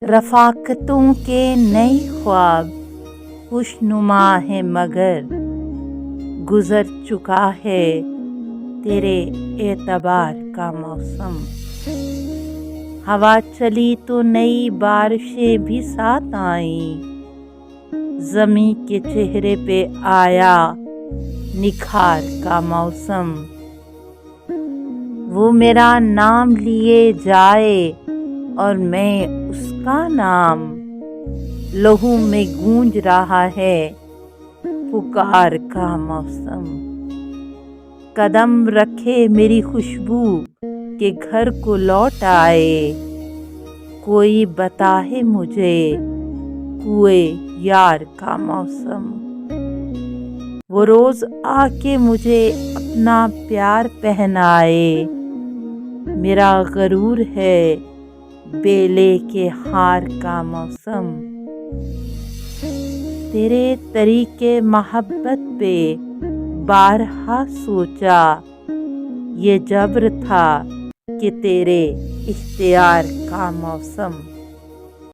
रफ़ाक़तों के नए ख्वाब खुशनुमा है मगर गुज़र चुका है तेरे एतबार का मौसम। हवा चली तो नई बारिशें भी साथ आईं, ज़मीं के चेहरे पे आया निखार का मौसम। वो मेरा नाम लिए जाए और मैं उसका नाम, लहू में गूंज रहा है पुकार का मौसम। कदम रखे मेरी खुशबू के घर को लौट आए, कोई बताए मुझे कुए यार का मौसम। वो रोज आके मुझे अपना प्यार पहनाए, मेरा गरूर है बेले के हार का मौसम। तेरे तरीके मोहब्बत पे बारहा सोचा, ये जब्र था कि तेरे इख्तियार का मौसम।